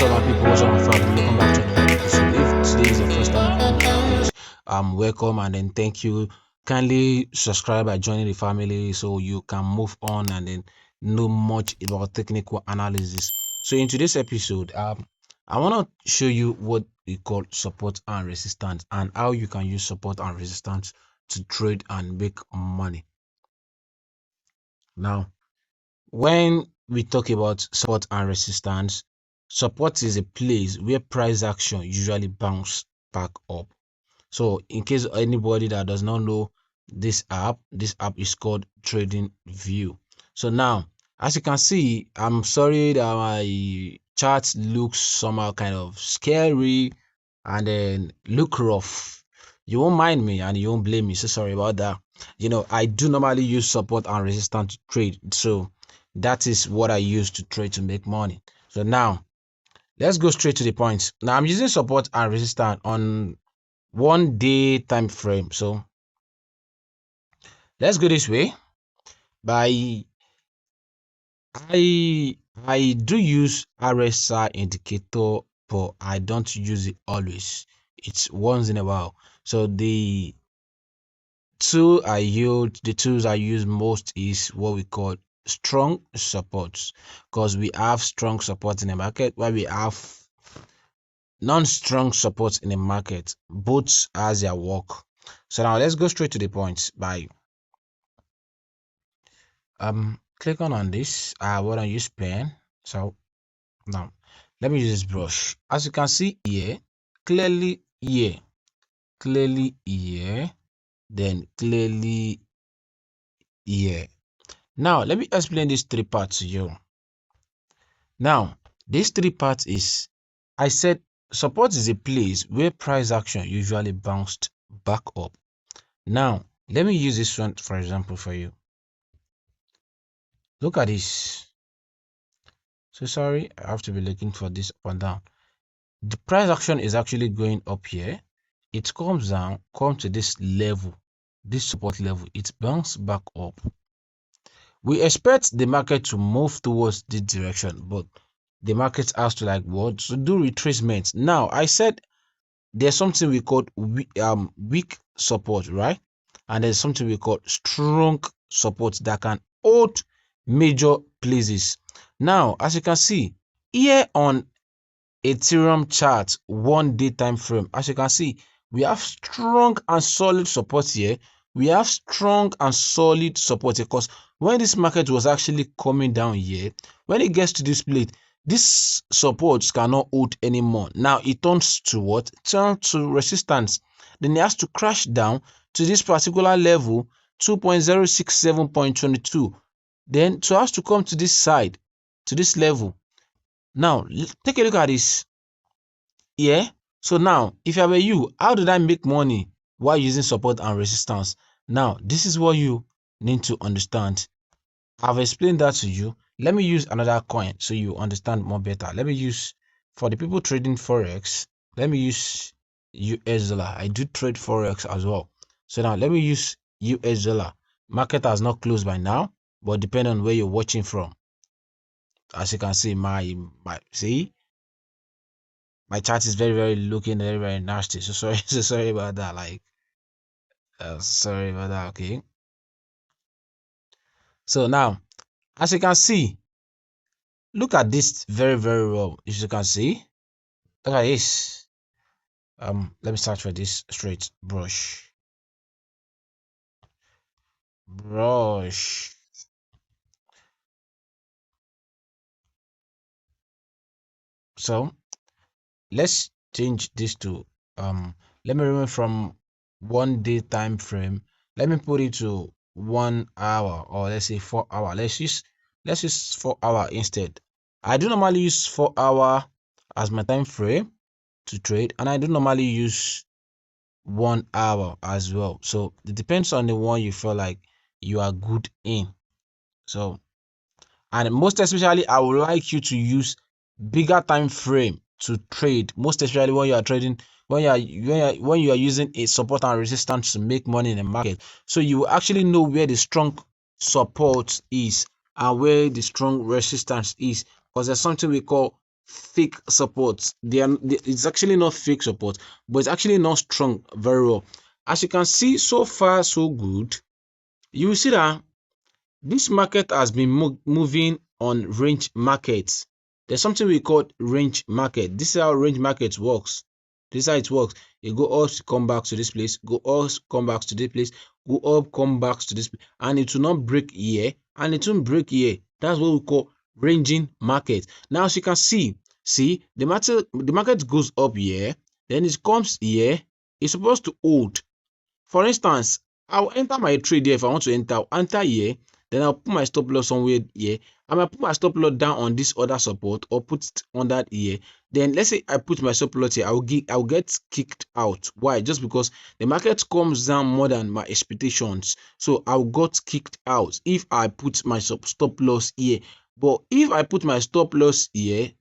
What's up, my people? What's up, my family? Welcome back to another episode. If today is the first time you're coming to our page, welcome and then thank you. Kindly subscribe by joining the family so you can move on and then know much about technical analysis. So in today's episode, I want to show you what we call support and resistance and how you can use support and resistance to trade and make money. Now, when we talk about support and resistance, support is a place where price action usually bounce back up. So in case anybody that does not know this app is called Trading View. So now, as you can see, I'm sorry that my chart looks somehow kind of scary and then look rough. You won't mind me and you won't blame me. So sorry about that. I do normally use support and resistance to trade. So that is what I use to trade to make money. So now let's go straight to the point. Now I'm using support and resistance on 1 day time frame. So let's go this way. By I do use RSI indicator, but I don't use it always. It's once in a while. So the tools I use most is what we call strong supports, because we have strong support in the market while we have non-strong support in the market. Both as their work. So now let's go straight to the point by click on this. I want to use pen. So now let me use this brush. As you can see here, clearly here, then clearly here. Now let me explain these three parts to you. Now these three parts is, I said support is a place where price action usually bounced back up. Now let me use this one for example for you. Look at this. So sorry, I have to be looking for this up and down. The price action is actually going up here. It comes down, comes to this level, this support level. It bounces back up. We expect the market to move towards this direction, but the market has to to do retracement. Now I said there's something we call weak support, right? And there's something we call strong support that can hold major places. Now as you can see here on Ethereum chart 1 day time frame, as you can see, we have strong and solid support here. We have strong and solid support here, because when this market was actually coming down here, when it gets to this plate, this support cannot hold anymore. Now it turns to what? It turns to resistance. Then it has to crash down to this particular level, 2.067.22. Then so it has to come to this side, to this level. Now take a look at this. Yeah. So now if I were you, how did I make money while using support and resistance? Now this is what you need to understand. I've explained that to you. Let me use another coin so you understand more better. Let me use, for the people trading forex, let me use US dollar. I do trade forex as well. So now let me use US dollar. Market has not closed by now, but depending on where you're watching from. As you can see, my chart is very looking very nasty. So sorry, so sorry about that. Sorry about that. Okay. So now, as you can see, look at this very well. As you can see, look at this. Let me search for this straight brush. So let's change this to let me remove from 1 day time frame. Let me put it to 1 hour, or let's say 4 hour. Let's use 4 hour instead. I do normally use 4 hour as my time frame to trade, and I do normally use 1 hour as well. So it depends on the one you feel like you are good in. So, and most especially I would like you to use bigger time frame to trade, most especially when you are trading, when you are using a support and resistance to make money in the market. So you actually know where the strong support is and where the strong resistance is, because there's something we call fake support. It's actually not fake support, but it's actually not strong very well. As you can see, so far so good. You will see that this market has been moving on range markets. There's something we call range market. This is how range market works. This is how it works. You go up, come back to this place, go up, come back to this place, go up, come back to this place, and it will not break here, and it won't break here. That's what we call ranging market. Now, as you can see, the market goes up here, then it comes here. It's supposed to hold. For instance, I'll enter my trade here. If I want to enter here, then I'll put my stop loss somewhere here. I might put my stop loss down on this other support or put it under here. Then let's say I put my stop loss here, I'll get kicked out. Why? Just because the market comes down more than my expectations. So I'll got kicked out if I put my stop loss here. But if I put my stop loss here,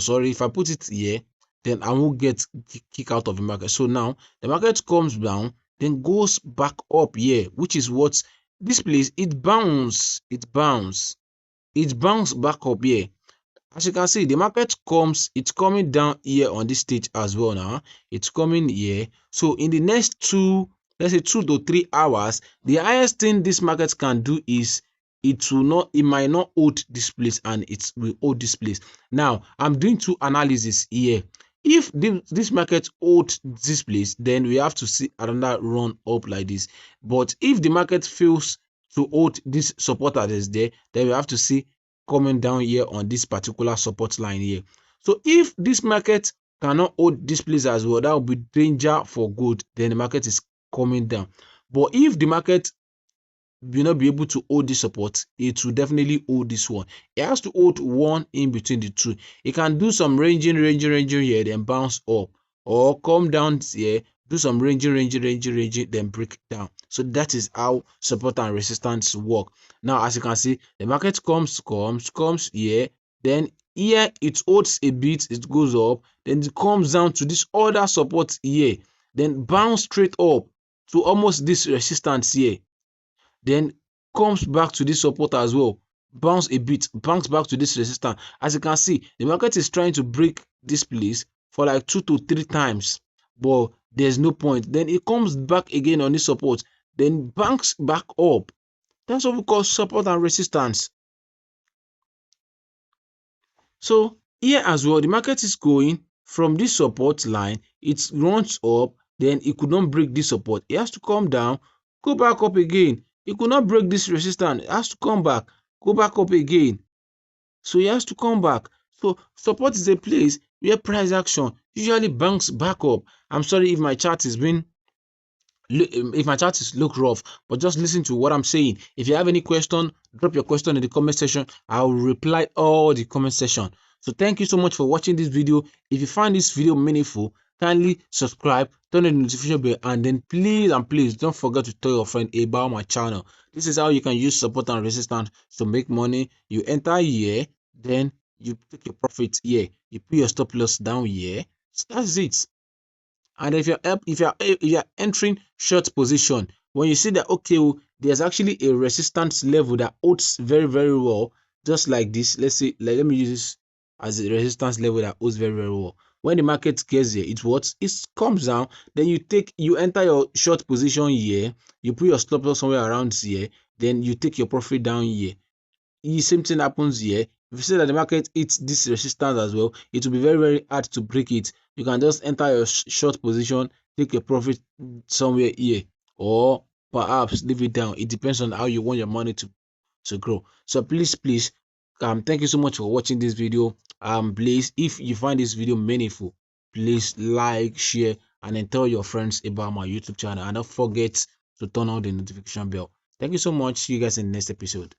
sorry, if I put it here, then I won't get kicked out of the market. So now the market comes down, then goes back up here, which is what this place, it bounced back up here. As you can see, the market it's coming down here on this stage as well. Now it's coming here. So in the next let's say 2 to 3 hours, the highest thing this market can do is it might not hold this place, and it will hold this place. Now I'm doing two analysis here. If this market holds this place, then we have to see another run up like this. But if the market fails to hold this support that is there, then we have to see coming down here on this particular support line here. So if this market cannot hold this place as well, that will be danger for good. Then the market is coming down. But if the market will not be able to hold this support, it will definitely hold this one. It has to hold one in between the two. It can do some ranging here, then bounce up, or come down here, do some ranging, then break down. So that is how support and resistance work. Now, as you can see, the market comes here, then here it holds a bit, it goes up, then it comes down to this other support here, then bounce straight up to almost this resistance here, then comes back to this support as well, bounce a bit, bounce back to this resistance. As you can see, the market is trying to break this place for like 2 to 3 times, but there's no point. Then it comes back again on this support, then bounce back up. That's what we call support and resistance. So here as well, the market is going from this support line, it runs up, then it could not break this support. It has to come down, go back up again. It could not break this resistance. It has to come back, go back up again. So it has to come back. So support is a place where price action usually bounce back up. I'm sorry if my chart is look rough, but just listen to what I'm saying. If you have any question, drop your question in the comment section. I'll reply all the comment section. So thank you so much for watching this video. If you find this video meaningful, kindly subscribe, turn on the notification bell, and then please don't forget to tell your friend about my channel. This is how you can use support and resistance to make money. You enter here, then you take your profit here, you put your stop loss down here. So that's it. And if you're entering short position, when you see that okay, there's actually a resistance level that holds very well, just like this. Let's say, let me use this as a resistance level that holds very well. When the market gets here, it comes down. Then you enter your short position here. You put your stop loss somewhere around here. Then you take your profit down here. The same thing happens here. If you say that the market hits this resistance as well, it will be very hard to break it. You can just enter your short position, take a profit somewhere here, or perhaps leave it down. It depends on how you want your money to grow. So please thank you so much for watching this video. Please, if you find this video meaningful, please like, share, and then tell your friends about my YouTube channel, and don't forget to turn on the notification bell. Thank you so much. See you guys in the next episode.